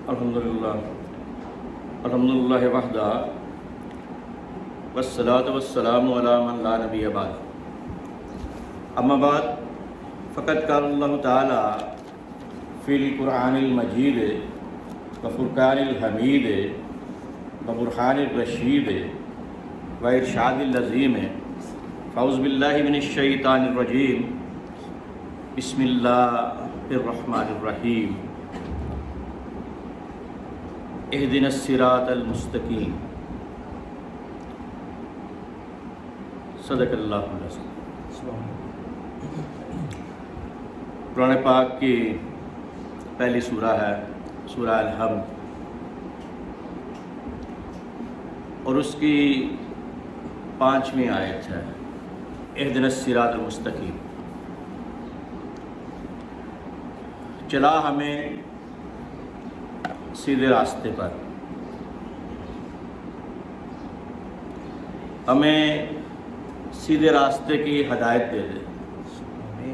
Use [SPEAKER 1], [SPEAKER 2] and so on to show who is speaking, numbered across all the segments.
[SPEAKER 1] الحمدللہ وحدہ والصلاة والسلام علی من لا نبی بعد اما بعد فقد قال اللہ تعالی فی القرآن المجید وفرقان الحمید وبرہان الرشید وارشاد العظیم فاعوذ باللہ من الشیطان الرجیم بسم اللہ الرحمن الرحیم اہدنا الصراط المستقیم صدق اللہ العظیم۔ قرآن پاک کی پہلی سورہ ہے سورہ الحمد، اور اس کی 5ویں آیت ہے اہدنا الصراط المستقیم، چلا ہمیں سیدھے راستے پر، ہمیں سیدھے راستے کی ہدایت دے دے،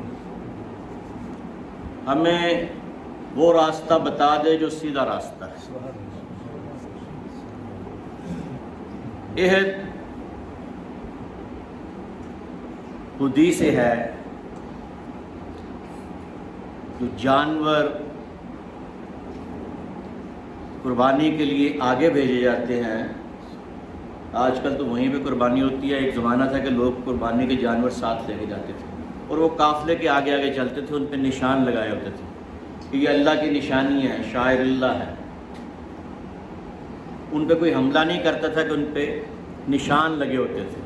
[SPEAKER 1] ہمیں وہ راستہ بتا دے جو سیدھا راستہ ہے۔ عہد خودی سے ہے، جو جانور قربانی کے لیے آگے بھیجے جاتے ہیں۔ آج کل تو وہیں پہ قربانی ہوتی ہے، ایک زمانہ تھا کہ لوگ قربانی کے جانور ساتھ لے کے جاتے تھے، اور وہ قافلے کے آگے آگے چلتے تھے، ان پہ نشان لگائے ہوتے تھے کہ یہ اللہ کی نشانی ہے، شاعر اللہ ہے۔ ان پہ کوئی حملہ نہیں کرتا تھا کہ ان پہ نشان لگے ہوتے تھے،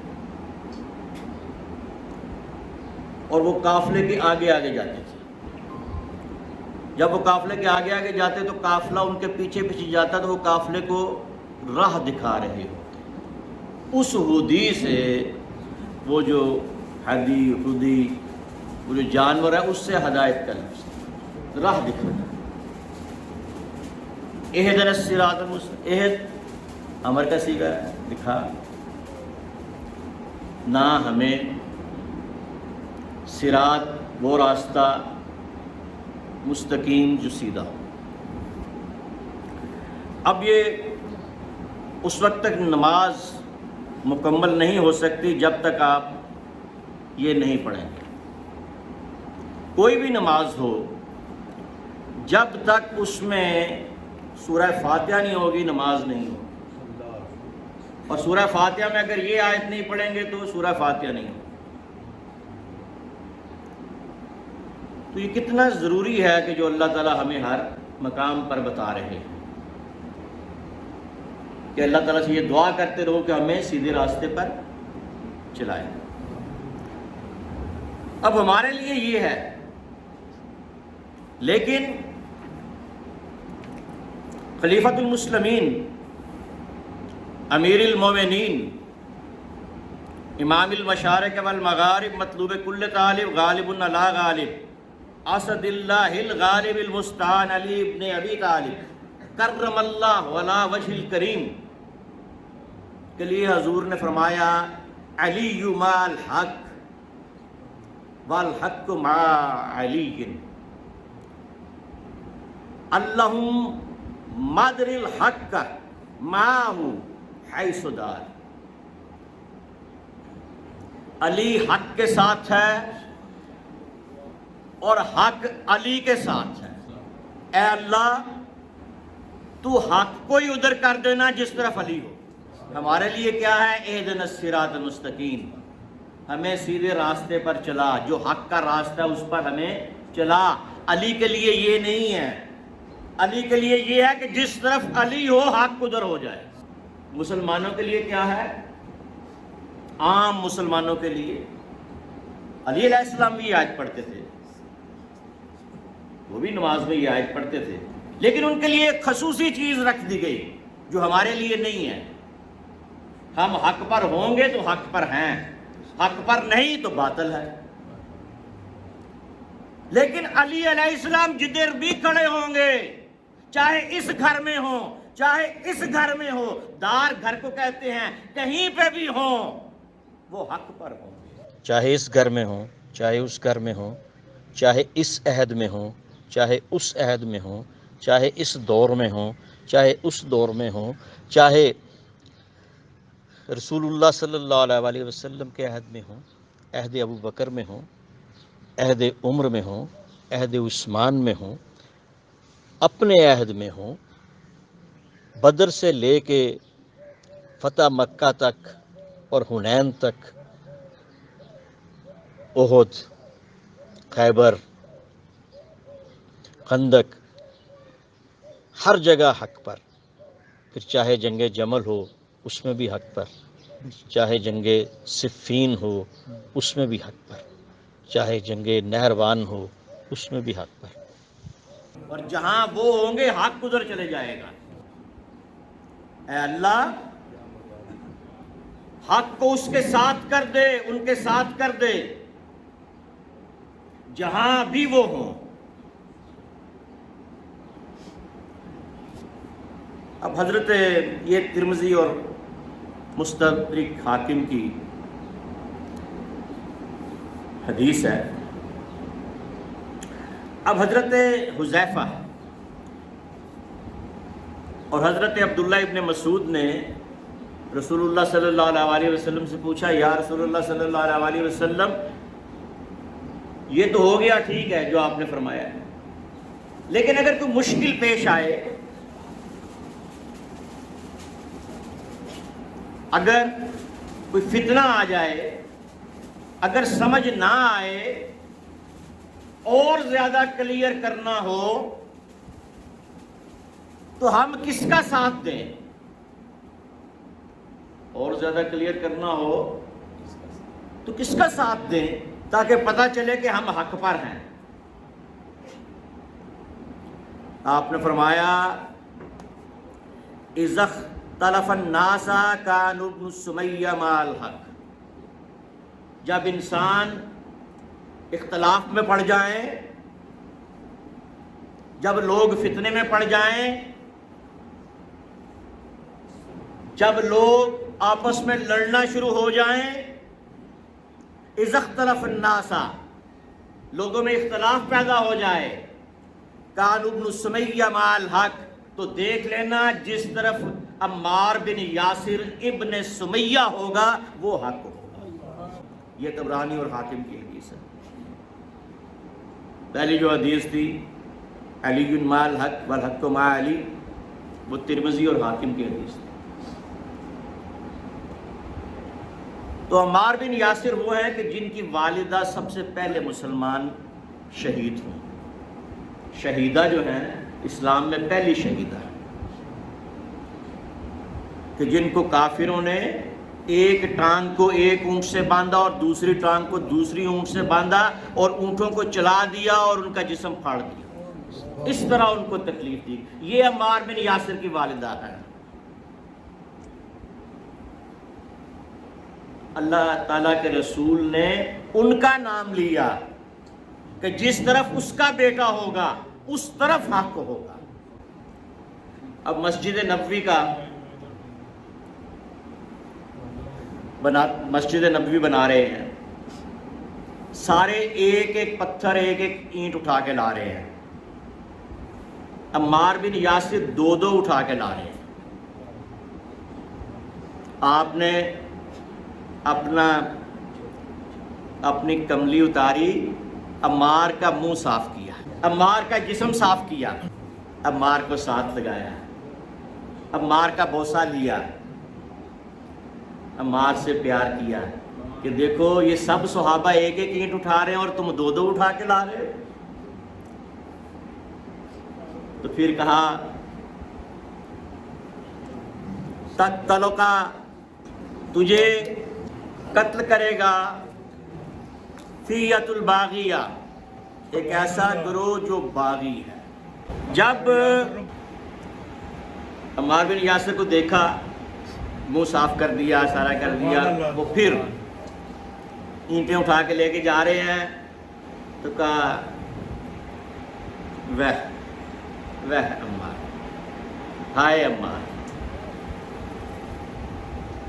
[SPEAKER 1] اور وہ قافلے کے آگے آگے جاتے تھے۔ جب وہ قافلے کے آگے آگے جاتے تو قافلہ ان کے پیچھے پیچھے جاتا تو وہ قافلے کو راہ دکھا رہے ہوتے۔ اس ہودی سے وہ جو ہدی خودی وہ جو جانور ہے اس سے ہدایت کا لفظ راہ دکھانا۔ اہدنا الصراط المستقیم، عہد امر کا صیغہ ہے، دکھا نہ ہمیں صراط وہ راستہ مستقیم جو سیدھا ہو۔ اب یہ اس وقت تک نماز مکمل نہیں ہو سکتی جب تک آپ یہ نہیں پڑھیں گے۔ کوئی بھی نماز ہو جب تک اس میں سورہ فاتحہ نہیں ہوگی نماز نہیں ہوگی، اور سورہ فاتحہ میں اگر یہ آیت نہیں پڑھیں گے تو سورہ فاتحہ نہیں ہوگی۔ تو یہ کتنا ضروری ہے کہ جو اللہ تعالیٰ ہمیں ہر مقام پر بتا رہے ہیں کہ اللہ تعالیٰ سے یہ دعا کرتے رہو کہ ہمیں سیدھے راستے پر چلائے۔ اب ہمارے لیے یہ ہے، لیکن خلیفۃ المسلمین، امیر المومنین، امام المشارق والمغارب، مطلوب کل طالب، غالب علی غالب، اسد اللہ الغالب المستعان، علی ابن ابی طالب کرم اللہ ولا وجہ الکریم کے لیے حضور نے فرمایا علی مع الحق والحق مع علی، اللہم مدر الحق معہ حیث دار۔ علی حق کے ساتھ ہے اور حق علی کے ساتھ ہے۔ اے اللہ تو حق کو ہی ادھر کر دینا جس طرف علی ہو۔ ہمارے لیے کیا ہے؟ اہدنا الصراط المستقیم، ہمیں سیدھے راستے پر چلا، جو حق کا راستہ ہے اس پر ہمیں چلا۔ علی کے لیے یہ نہیں ہے، علی کے لیے یہ ہے کہ جس طرف علی ہو حق ادھر ہو جائے۔ مسلمانوں کے لیے کیا ہے؟ عام مسلمانوں کے لیے علی علیہ السلام بھی یہ آیت پڑھتے تھے، وہ بھی نماز میں یہ آیت پڑھتے تھے، لیکن ان کے لیے ایک خصوصی چیز رکھ دی گئی جو ہمارے لیے نہیں ہے۔ ہم حق پر ہوں گے تو حق پر ہیں، حق پر نہیں تو باطل ہے۔ لیکن علی علیہ السلام جدھر بھی کھڑے ہوں گے، چاہے اس گھر میں ہوں چاہے اس گھر میں ہو، دار گھر کو کہتے ہیں، کہیں پہ بھی ہوں وہ حق پر ہوں گے، چاہے اس گھر میں ہوں چاہے اس گھر میں ہوں، چاہے اس عہد میں ہوں چاہے اس عہد میں ہوں،
[SPEAKER 2] چاہے اس دور میں ہوں چاہے اس دور میں ہوں، چاہے رسول اللہ صلی اللہ علیہ وسلم کے عہد میں ہوں، عہد ابو بکر میں ہوں، عہد عمر میں ہوں، عہد عثمان میں ہوں، اپنے عہد میں ہوں، بدر سے لے کے فتح مکہ تک اور حنین تک، احد، خیبر، خندق، ہر جگہ حق پر، پھر چاہے جنگ جمل ہو اس میں بھی حق پر، چاہے جنگ صفین ہو اس میں بھی حق پر، چاہے جنگ نہروان ہو اس میں بھی حق پر،
[SPEAKER 1] اور جہاں وہ ہوں گے حق ادھر چلے جائے گا۔ اے اللہ حق کو اس کے ساتھ کر دے، ان کے ساتھ کر دے جہاں بھی وہ ہوں۔ اب حضرت یہ ترمذی اور مستدرک حاکم کی حدیث ہے۔ اب حضرت حذیفہ اور حضرت عبداللہ ابن مسعود نے رسول اللہ صلی اللہ علیہ وسلم سے پوچھا، یا رسول اللہ صلی اللہ علیہ وسلم، یہ تو ہو گیا ٹھیک ہے جو آپ نے فرمایا ہے، لیکن اگر کوئی مشکل پیش آئے، اگر کوئی فتنہ آ جائے، اگر سمجھ نہ آئے، اور زیادہ کلیئر کرنا ہو تو ہم کس کا ساتھ دیں؟ اور زیادہ کلیئر کرنا ہو تو کس کا ساتھ دیں تاکہ پتہ چلے کہ ہم حق پر ہیں؟ آپ نے فرمایا، اذا اختلف الناس كانوا ابن سمیہ مع الحق، جب انسان اختلاف میں پڑ جائیں، جب لوگ فتنے میں پڑ جائیں، جب لوگ آپس میں لڑنا شروع ہو جائیں، اذا اختلف الناس، لوگوں میں اختلاف پیدا ہو جائے، كانوا ابن سمیہ مع الحق، تو دیکھ لینا جس طرف عمار بن یاسر ابن سمیہ ہوگا وہ حق ہوگا۔ یہ طبرانی اور حاکم کی حدیث ہے۔ پہلی جو حدیث تھی علی مع الحق والحق مع علی، وہ ترمذی اور حاکم کی حدیث تھی۔ تو عمار بن یاسر وہ ہیں کہ جن کی والدہ سب سے پہلے مسلمان شہید ہوئی۔ شہیدہ جو ہیں اسلام میں پہلی شہیدہ ہے، کہ جن کو کافروں نے ایک ٹانگ کو ایک اونٹ سے باندھا اور دوسری ٹانگ کو دوسری اونٹ سے باندھا اور اونٹوں کو چلا دیا اور ان کا جسم پھاڑ دیا، اس طرح ان کو تکلیف دی۔ یہ عمار بن یاسر کی والدہ ہے۔ اللہ تعالیٰ کے رسول نے ان کا نام لیا کہ جس طرف اس کا بیٹا ہوگا اس طرف حق ہوگا۔ اب مسجد نبوی بنا رہے ہیں، سارے ایک ایک پتھر ایک ایک اینٹ اٹھا کے لا رہے ہیں، عمار بن یاسر دو دو اٹھا کے لا رہے ہیں۔ آپ نے اپنی کملی اتاری، عمار کا منہ صاف کیا، عمار کا جسم صاف کیا، عمار کو ساتھ لگایا، عمار کا بوسہ لیا، عمار سے پیار کیا کہ دیکھو یہ سب صحابہ ایک ایک اینٹ اٹھا رہے ہیں اور تم دو دو اٹھا کے لا رہے ہو۔ تو پھر کہا، تقتلک، تجھے قتل کرے گا فیۃ الباغیہ، ایک ایسا گروہ جو باغی ہے۔ جب عمار بن یاسر کو دیکھا، منہ صاف کر دیا، سارا کر دیا، وہ پھر اینٹیں اٹھا کے لے کے جا رہے ہیں، تو کہا وہ عمار، ہائے عمار۔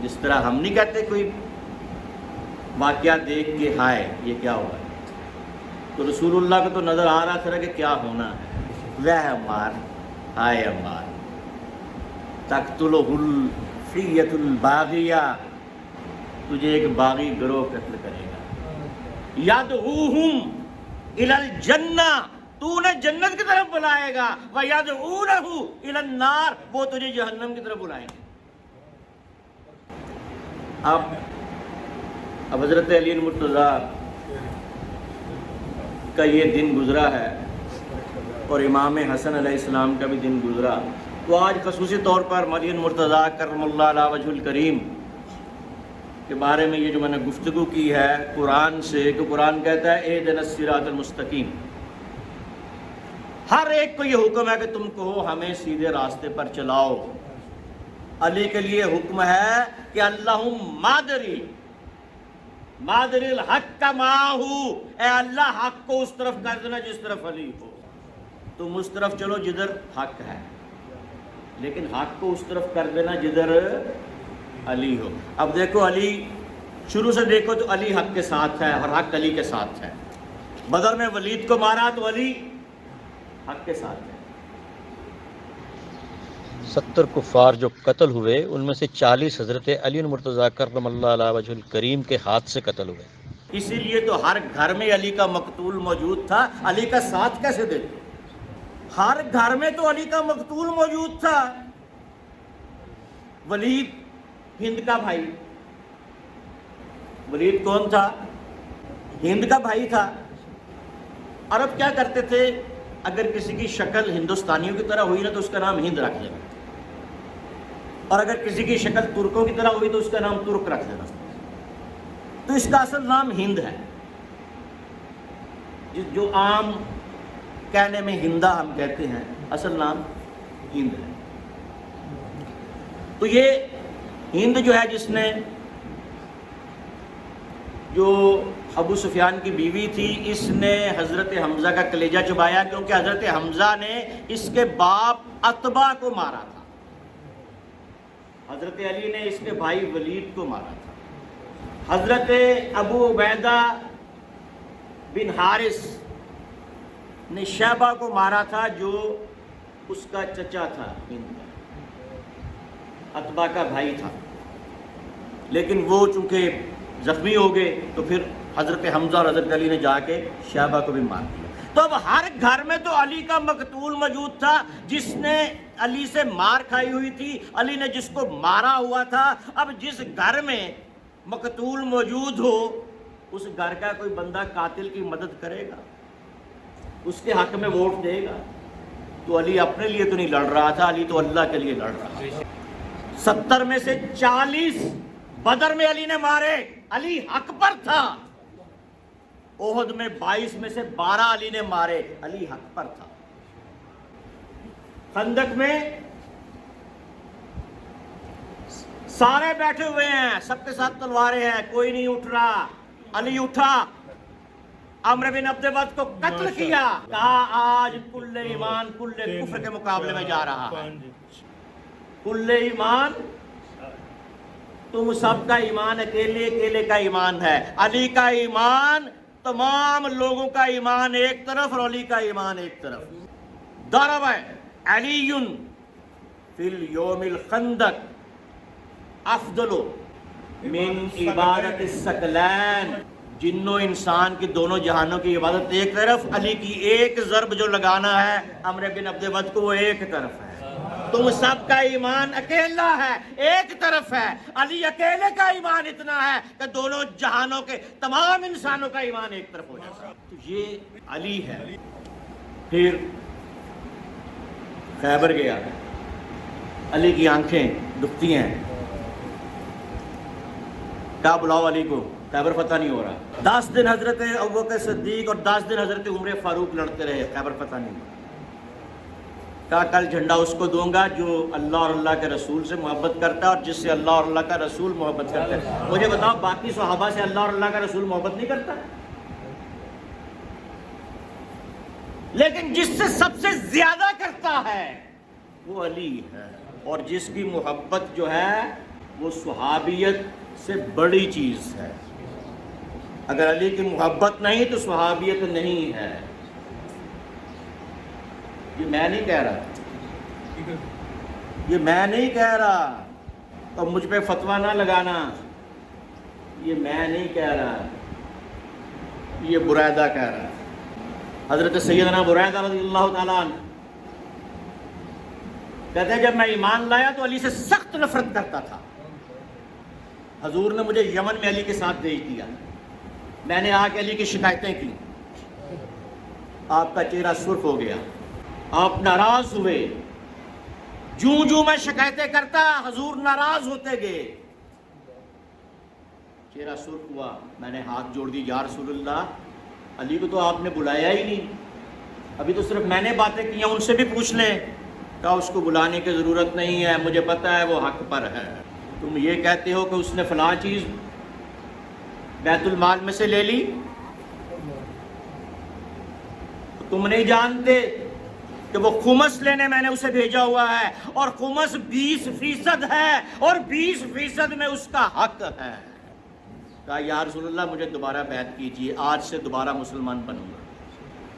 [SPEAKER 1] جس طرح ہم نہیں کہتے کوئی واقعہ دیکھ کے ہائے یہ کیا ہوا، تو رسول اللہ کو تو نظر آ رہا تھا کہ کیا ہونا ہے، وہ عمار ہائے عمار، تقتلہ الفیۃ الباغیہ، تجھے ایک باغی گروہ قتل کرے گا، یدعوہم الی الجنہ، تو انہیں جنت کی طرف بلائے گا، ویدعونہ الی النار، وہ تجھے جہنم کی طرف بلائیں گے۔ اب حضرت علی المرتضیٰ کا یہ دن گزرا ہے اور امام حسن علیہ السلام کا بھی دن گزرا، تو آج خصوصی طور پر مدین مرتضیٰ کرم اللہ علیہ وجہ الکریم کے بارے میں یہ جو میں نے گفتگو کی ہے قرآن سے، کہ قرآن کہتا ہے اہدنا الصراط المستقیم، ہر ایک کو یہ حکم ہے کہ تم کہو ہمیں سیدھے راستے پر چلاؤ۔ علی کے لیے حکم ہے کہ اللہم مادری الحق کا ماہو، اے اللہ حق کو اس طرف کر دینا جس طرف علی ہو، تم اس طرف چلو جدھر حق ہے، لیکن حق کو اس طرف کر دینا جدھر علی ہو۔ اب دیکھو علی، شروع سے دیکھو تو علی حق کے ساتھ ہے اور حق علی کے ساتھ ہے۔ بدر میں ولید کو مارا تو علی حق کے ساتھ ہے۔
[SPEAKER 2] 70 کفار جو قتل ہوئے ان میں سے 40 حضرت علی المرتضیٰ کرم اللہ علیہ وجہ الکریم کے ہاتھ سے قتل ہوئے۔
[SPEAKER 1] اسی لیے تو ہر گھر میں علی کا مقتول موجود تھا، علی کا ساتھ کیسے دیتے؟ ہر گھر میں تو علی کا مقتول موجود تھا۔ ولید ہند کا بھائی، ولید کون تھا؟ ہند کا بھائی تھا۔ عرب کیا کرتے تھے، اگر کسی کی شکل ہندوستانیوں کی طرح ہوئی نا تو اس کا نام ہند رکھ دینا، اور اگر کسی کی شکل ترکوں کی طرح ہوئی تو اس کا نام ترک رکھ دینا۔ تو اس کا اصل نام ہند ہے، جو عام کہنے میں ہندا ہم کہتے ہیں، اصل نام ہند ہے۔ تو یہ ہند جو ہے، جس نے جو ابو سفیان کی بیوی تھی، اس نے حضرت حمزہ کا کلیجہ چبایا، کیونکہ حضرت حمزہ نے اس کے باپ عتبہ کو مارا تھا، حضرت علی نے اس کے بھائی ولید کو مارا تھا، حضرت ابو عبیدہ بن حارث نے شیبہ کو مارا تھا جو اس کا چچا تھا، ہند کا، عتبہ کا بھائی تھا، لیکن وہ چونکہ زخمی ہو گئے تو پھر حضرت حمزہ اور حضرت علی نے جا کے شیبہ کو بھی مار دیا۔ تو اب ہر گھر میں تو علی کا مقتول موجود تھا، جس نے علی سے مار کھائی ہوئی تھی، علی نے جس کو مارا ہوا تھا۔ اب جس گھر میں مقتول موجود ہو، اس گھر کا کوئی بندہ قاتل کی مدد کرے گا، اس کے حق میں ووٹ دے گا؟ تو علی اپنے لیے تو نہیں لڑ رہا تھا، علی تو اللہ کے لیے لڑ رہا تھا۔ 70 میں سے 40 بدر میں علی نے مارے، علی حق پر تھا۔ احد میں 22 میں سے 12 علی نے مارے، علی حق پر تھا۔ خندق میں سارے بیٹھے ہوئے ہیں، سب کے ساتھ تلواریں ہیں، کوئی نہیں اٹھ رہا، علی اٹھا، عمرو بن عبد ود کو قتل کیا، کہا آج کل ایمان کل کفر کے مقابلے میں جا رہا ہے۔ کل ایمان، تم سب کا ایمان اکیلے کا ایمان ہے، علی کا ایمان تمام لوگوں کا ایمان ایک طرف اور علی کا ایمان ایک طرف۔ ضرب علی فی الیوم الخندق افضل من عبادت الثقلین، جن و انسان کی دونوں جہانوں کی عبادت ایک طرف، علی کی ایک ضرب جو لگانا ہے عمرو بن عبد ود کو، وہ ایک طرف ہے۔ تم سب کا ایمان اکیلا ہے، ایک طرف ہے، علی اکیلے کا ایمان اتنا ہے کہ دونوں جہانوں کے تمام انسانوں کا ایمان ایک طرف ہو جاتا ہے۔ تو یہ علی ہے۔ پھر خیبر گیا، علی کی آنکھیں دکھتی ہیں، کہا بلاؤ علی کو، خیبر فتح نہیں ہو رہا۔ 10 دن حضرت ابوبکر صدیق اور 10 دن حضرت عمر فاروق لڑتے رہے، خیبر فتح نہیں ہوا۔ کہا کل جھنڈا اس کو دوں گا جو اللہ اور اللہ کے رسول سے محبت کرتا ہے اور جس سے اللہ اور اللہ کا رسول محبت کرتا ہے۔ مجھے بتاؤ باقی صحابہ سے اللہ اور اللہ کا رسول محبت نہیں کرتا؟ لیکن جس سے سب سے زیادہ کرتا ہے وہ علی ہے، اور جس کی محبت جو ہے وہ صحابیت سے بڑی چیز ہے۔ اگر علی کی محبت نہیں تو صحابیت نہیں ہے۔ یہ میں نہیں کہہ رہا، یہ میں نہیں کہہ رہا، تو مجھ پہ فتویٰ نہ لگانا، یہ میں نہیں کہہ رہا، یہ بریدہ کہہ رہا ہے۔ حضرت سیدنا بریدہ رضی اللہ تعالیٰ عنہ کہتے ہیں جب میں ایمان لایا تو علی سے سخت نفرت کرتا تھا۔ حضور نے مجھے یمن میں علی کے ساتھ بھیج دیا، میں نے آ کے علی کی شکایتیں کی، آپ کا چہرہ سرخ ہو گیا، آپ ناراض ہوئے، جوں جوں میں شکایتیں کرتا حضور ناراض ہوتے گئے، چہرہ سرخ ہوا، میں نے ہاتھ جوڑ دی، یا رسول اللہ علی کو تو آپ نے بلایا ہی نہیں، ابھی تو صرف میں نے باتیں کی ہیں، ان سے بھی پوچھ لیں۔ کہا اس کو بلانے کی ضرورت نہیں ہے، مجھے پتہ ہے وہ حق پر ہے، تم یہ کہتے ہو کہ اس نے فلاں چیز بیت المال میں سے لے لی، تم نہیں جانتے کہ وہ خمس لینے میں نے اسے بھیجا ہوا ہے، اور خمس 20% ہے، اور 20% میں اس کا حق ہے۔ کہا یا رسول اللہ مجھے دوبارہ بیعت کیجیے، آج سے دوبارہ مسلمان بنوں گا۔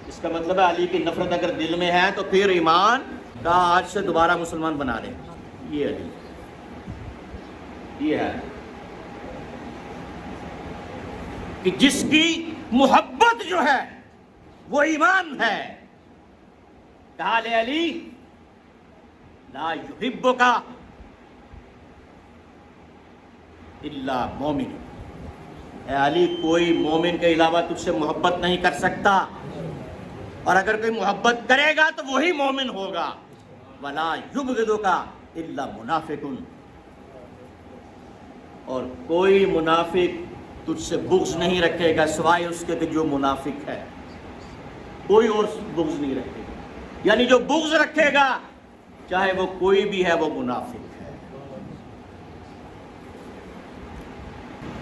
[SPEAKER 1] اس کا مطلب ہے علی کی نفرت اگر دل میں ہے تو پھر ایمان، کہا آج سے دوبارہ مسلمان بنا دیں۔ یہ علی، یہ ہے کہ جس کی محبت جو ہے وہ ایمان ہے۔ کہا لے علی لا یحبک الا مومن، اے علی کوئی مومن کے علاوہ تجھ سے محبت نہیں کر سکتا، اور اگر کوئی محبت کرے گا تو وہی مومن ہوگا۔ ولا یبغضک الا منافق، اور کوئی منافق تجھ سے بغض نہیں رکھے گا سوائے اس کے کہ جو منافق ہے، کوئی اور بغض نہیں رکھے گا، یعنی جو بغض رکھے گا چاہے وہ کوئی بھی ہے وہ منافق ہے۔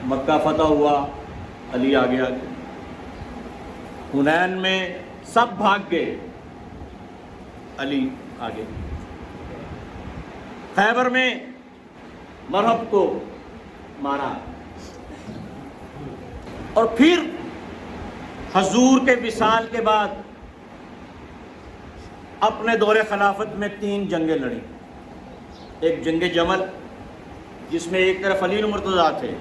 [SPEAKER 1] مکہ فتح ہوا، علی آ گیا، حنین میں سب بھاگ گئے، علی آگے، خیبر میں مرہب کو مارا، اور پھر حضور کے وصال کے بعد اپنے دور خلافت میں 3 جنگیں لڑیں۔ ایک جنگ جمل جس میں ایک طرف علی مرتضیٰ تھے،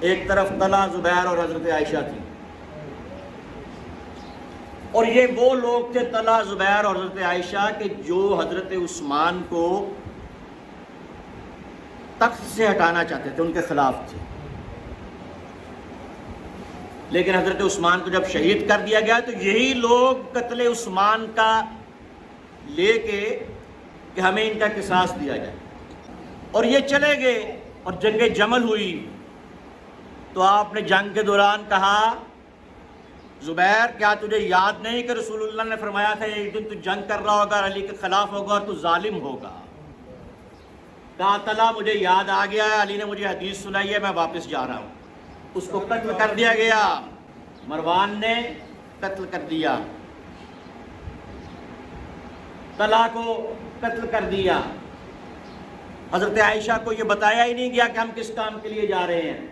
[SPEAKER 1] ایک طرف طلحہ، زبیر اور حضرت عائشہ تھی، اور یہ وہ لوگ تھے طلحہ، زبیر اور حضرت عائشہ کہ جو حضرت عثمان کو تخت سے ہٹانا چاہتے تھے، ان کے خلاف تھے۔ لیکن حضرت عثمان کو جب شہید کر دیا گیا تو یہی لوگ قتل عثمان کا لے کے کہ ہمیں ان کا قصاص دیا جائے، اور یہ چلے گئے، اور جنگ جمل ہوئی تو آپ نے جنگ کے دوران کہا زبیر کیا تجھے یاد نہیں کہ رسول اللہ نے فرمایا تھا ایک دن تو جنگ کر رہا ہوگا، علی کے خلاف ہوگا اور تو ظالم ہوگا؟ کہا طلحہ مجھے یاد آ گیا ہے، علی نے مجھے حدیث سنائی ہے، میں واپس جا رہا ہوں۔ اس کو قتل کر دیا گیا، مروان نے قتل کر دیا، طلحہ کو قتل کر دیا۔ حضرت عائشہ کو یہ بتایا ہی نہیں گیا کہ ہم کس کام کے لیے جا رہے ہیں۔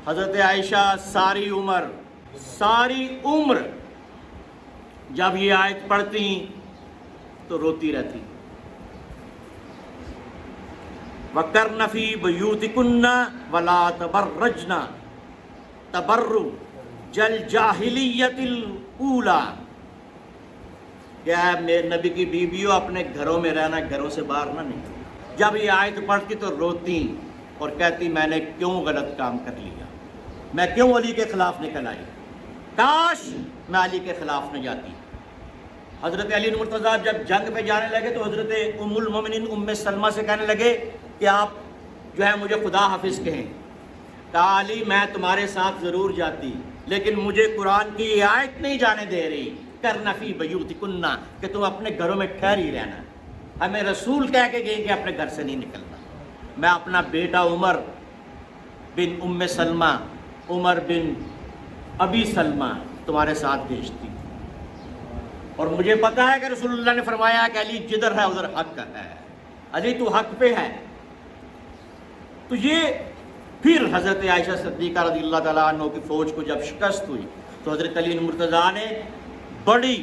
[SPEAKER 1] حضرت عائشہ ساری عمر جب یہ آیت پڑھتی تو روتی رہتی۔ وَقَرْنَ فِي بُيُوتِكُنَّ وَلَا تَبَرَّجْنَ تَبَرُّجَ الْجَاهِلِيَّةِ الْأُولَى، کہ اے میرے نبی کی بیویوں اپنے گھروں میں رہنا، گھروں سے باہر نہ نکلو۔ جب یہ آیت پڑھتی تو روتی اور کہتی میں نے کیوں غلط کام کر لیا، میں کیوں علی کے خلاف نکل آئی، کاش میں علی کے خلاف نہ جاتی۔ حضرت علی مرتضیٰ جب جنگ پہ جانے لگے تو حضرت ام المومنین ام سلمہ سے کہنے لگے کہ آپ جو ہے مجھے خدا حافظ کہیں۔ کہا علی میں تمہارے ساتھ ضرور جاتی، لیکن مجھے قرآن کی یہ آیت نہیں جانے دے رہی کرنا فی بیوتکن، کہ تم اپنے گھروں میں ٹھہر ہی رہنا۔ ہمیں رسول کہہ کے گئے کہ اپنے گھر سے نہیں نکلنا۔ میں اپنا بیٹا عمر بن ام سلمہ، عمر بن ابی سلمہ تمہارے ساتھ بھیجتی، اور مجھے پتا ہے کہ رسول اللہ نے فرمایا کہ علی جدھر ہے ادھر حق ہے، علی تو حق پہ ہے۔ تو یہ پھر حضرت عائشہ صدیقہ رضی اللہ تعالیٰ عنہ کی فوج کو جب شکست ہوئی تو حضرت علی مرتضیٰ نے بڑی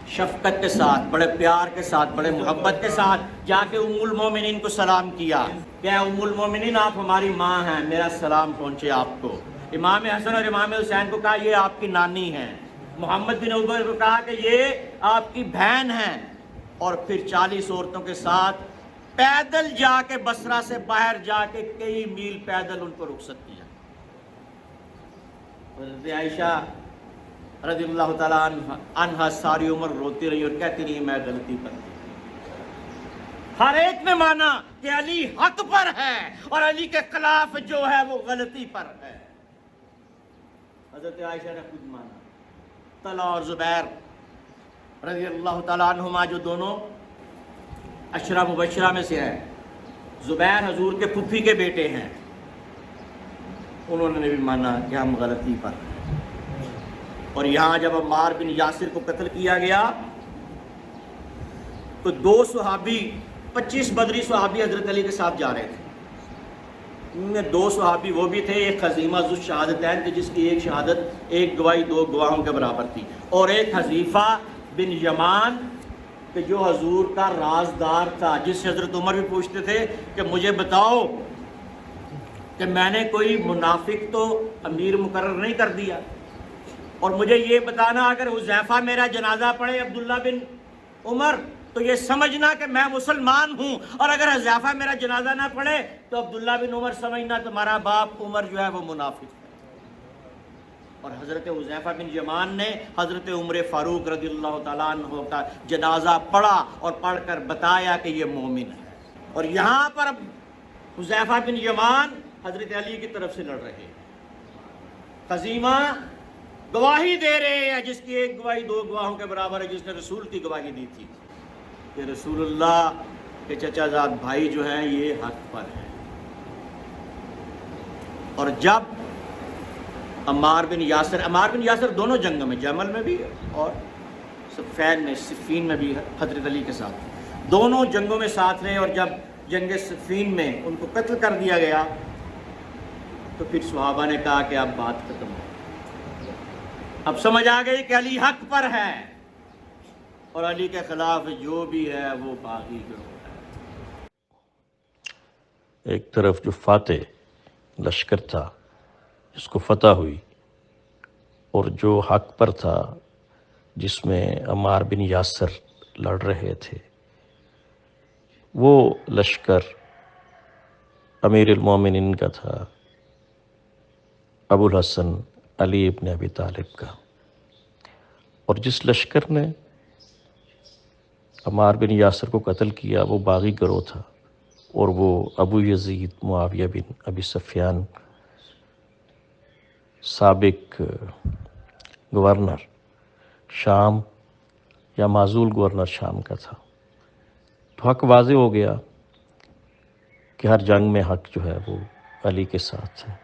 [SPEAKER 1] شفقت کے ساتھ، بڑے پیار کے ساتھ، بڑے محبت کے ساتھ جا کے ام المومنین کو سلام کیا کہ ام المومنین آپ ہماری ماں ہیں، میرا سلام پہنچے آپ کو۔ امام حسن اور امام حسین کو کہا یہ آپ کی نانی ہیں۔ محمد بن عمر کو کہا کہ یہ آپ کی بہن ہیں۔ اور پھر 40 عورتوں کے ساتھ پیدل جا کے بصرہ سے باہر جا کے کئی میل پیدل ان کو رخصت کیا۔ حضرت عائشہ رضی اللہ تعالیٰ عنہا ساری عمر روتی رہی اور کہتی رہی میں غلطی پر تھی۔ ہر ایک نے مانا کہ علی حق پر ہے اور علی کے خلاف جو ہے وہ غلطی پر ہے۔ حضرت عائشہ نے خود مانا۔ طلحہ اور زبیر رضی اللہ تعالیٰ عنہما جو دونوں عشرہ مبشرہ میں سے ہیں، زبیر حضور کے پھپھی کے بیٹے ہیں، انہوں نے بھی مانا کہ ہم غلطی پر ہیں۔ اور یہاں جب عمار بن یاسر کو قتل کیا گیا تو 2 صحابی 25 بدری صحابی حضرت علی کے ساتھ جا رہے تھے۔ ان میں 2 صحابی وہ بھی تھے، ایک خزیمہ ذو الشہادتین تھے جس کی ایک شہادت ایک گواہی 2 گواہوں کے برابر تھی، اور ایک حذیفہ بن یمان کہ جو حضور کا رازدار تھا، جس سے حضرت عمر بھی پوچھتے تھے کہ مجھے بتاؤ کہ میں نے کوئی منافق تو امیر مقرر نہیں کر دیا، اور مجھے یہ بتانا اگر حذیفہ میرا جنازہ پڑھے عبداللہ بن عمر تو یہ سمجھنا کہ میں مسلمان ہوں، اور اگر حذیفہ میرا جنازہ نہ پڑھے تو عبداللہ بن عمر سمجھنا تمہارا باپ عمر جو ہے وہ منافق ہے۔ اور حضرت حذیفہ بن یمان نے حضرت عمر فاروق رضی اللہ تعالیٰ عنہ کا جنازہ پڑھا اور پڑھ کر بتایا کہ یہ مومن ہے۔ اور یہاں پر حذیفہ بن یمان حضرت علی کی طرف سے لڑ رہے ہیں، خزیمہ گواہی دے رہے ہیں جس کی ایک گواہی 2 گواہوں کے برابر ہے، جس نے رسول کی گواہی دی تھی کہ رسول اللہ کے چچا زاد بھائی جو ہیں یہ حق پر ہیں۔ اور جب عمار بن یاسر دونوں جنگوں میں، جمل میں بھی اور صفین میں، صفین میں بھی حضرت علی کے ساتھ دونوں جنگوں میں ساتھ رہے، اور جب جنگ صفین میں ان کو قتل کر دیا گیا تو پھر صحابہ نے کہا کہ اب بات ختم ہو، اب سمجھ آ گئی کہ علی حق پر ہے اور علی کے خلاف جو بھی ہے وہ باغی گروہ ہے۔
[SPEAKER 2] ایک طرف جو فاتح لشکر تھا جس کو فتح ہوئی، اور جو حق پر تھا جس میں عمار بن یاسر لڑ رہے تھے، وہ لشکر امیر المومنین کا تھا، ابو الحسن علی ابن ابی طالب کا۔ اور جس لشکر نے عمار بن یاسر کو قتل کیا وہ باغی گروہ تھا، اور وہ ابو یزید معاویہ بن ابی سفیان سابق گورنر شام یا معزول گورنر شام کا تھا۔ تو حق واضح ہو گیا کہ ہر جنگ میں حق جو ہے وہ علی کے ساتھ ہے،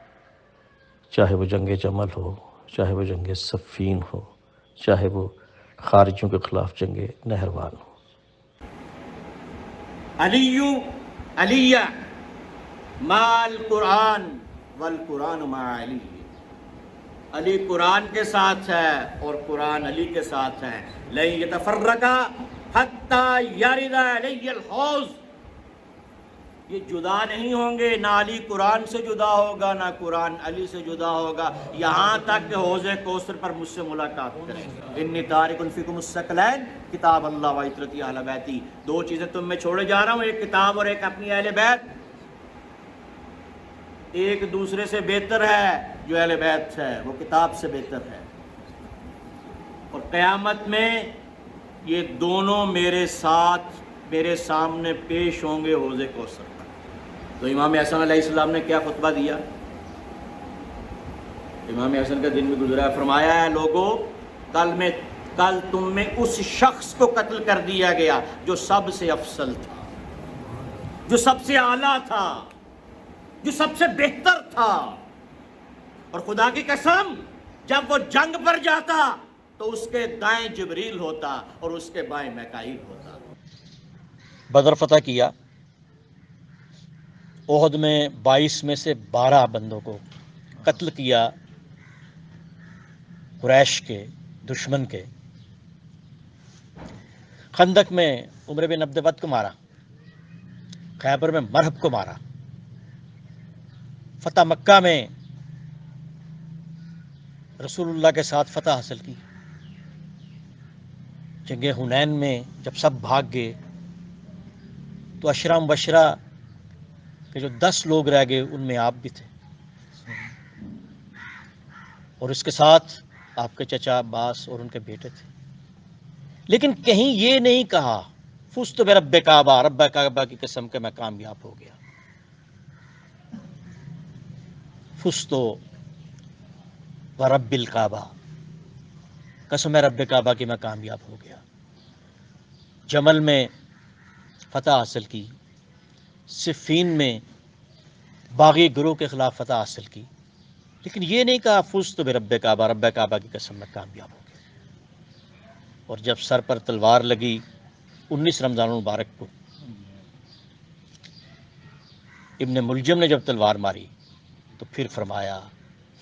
[SPEAKER 2] چاہے وہ جنگ جمل ہو، چاہے وہ جنگ صفین ہو، چاہے وہ خارجیوں کے خلاف جنگ نہروان ہو۔
[SPEAKER 1] علی مع القرآن والقرآن مع علی، علی قرآن کے ساتھ ہے اور قرآن علی کے ساتھ ہے۔ لن یتفرقا حتی یرد علی الحوض، یہ جدا نہیں ہوں گے، نہ علی قرآن سے جدا ہوگا نہ قرآن علی سے جدا ہوگا، یہاں تک کہ حوض کوثر پر مجھ سے ملاقات کریں۔ انی تارک فیکم الثقلین کتاب اللہ و عترتی اہل بیتی، 2 چیزیں تم میں چھوڑے جا رہا ہوں، ایک کتاب اور ایک اپنی اہل بیت۔ ایک دوسرے سے بہتر ہے جو اہل بیت ہے، وہ کتاب سے بہتر ہے، اور قیامت میں یہ دونوں میرے ساتھ میرے سامنے پیش ہوں گے حوض کوثر پر۔ تو امام حسن علیہ السلام نے کیا خطبہ دیا؟ امام حسن کا دن بھی گزرا ہے، فرمایا ہے لوگوں کل تم میں اس شخص کو قتل کر دیا گیا جو سب سے افضل تھا، جو سب سے اعلیٰ تھا، جو سب سے بہتر تھا، اور خدا کی قسم جب وہ جنگ پر جاتا تو اس کے دائیں جبریل ہوتا اور اس کے بائیں میکائیل ہوتا۔
[SPEAKER 2] بدر فتح کیا، احد میں 22 میں سے 12 بندوں کو قتل کیا، قریش کے دشمن کے، خندق میں عمر بن عبد ود کو مارا، خیبر میں مرہب کو مارا، فتح مکہ میں رسول اللہ کے ساتھ فتح حاصل کی، جنگ حنین میں جب سب بھاگ گئے تو عشرہ مبشرہ کہ جو 10 لوگ رہ گئے ان میں آپ بھی تھے، اور اس کے ساتھ آپ کے چچا عباس اور ان کے بیٹے تھے، لیکن کہیں یہ نہیں کہا فزت برب کعبہ، رب کعبہ کی قسم کہ میں کامیاب ہو گیا، فزت ورب الکعبہ، قسم ہے رب کعبہ کی میں کامیاب ہو گیا۔ جمل میں فتح حاصل کی، صفین میں باغی گروہ کے خلاف فتح حاصل کی، لیکن یہ نہیں کہا فزت برب کعبہ، رب کعبہ کی قسم میں کامیاب ہو گیا۔ اور جب سر پر تلوار لگی 19 رمضان المبارک کو، ابن ملجم نے جب تلوار ماری تو پھر فرمایا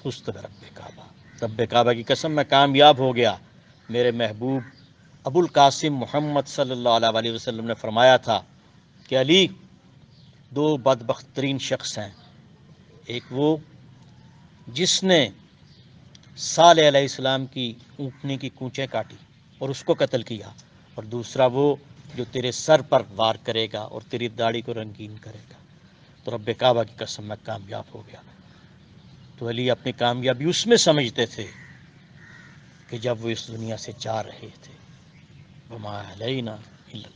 [SPEAKER 2] فزت برب کعبہ، رب کعبہ کی قسم میں کامیاب ہو گیا۔ میرے محبوب ابو القاسم محمد صلی اللہ علیہ وسلم نے فرمایا تھا کہ علی 2 بدبخت ترین شخص ہیں، ایک وہ جس نے صالح علیہ السلام کی اونٹنی کی کونچیں کاٹی اور اس کو قتل کیا، اور دوسرا وہ جو تیرے سر پر وار کرے گا اور تیری داڑھی کو رنگین کرے گا۔ تو رب کعبہ کی قسم میں کامیاب ہو گیا۔ تو علی اپنی کامیابی اس میں سمجھتے تھے کہ جب وہ اس دنیا سے جا رہے تھے، وما علینا الا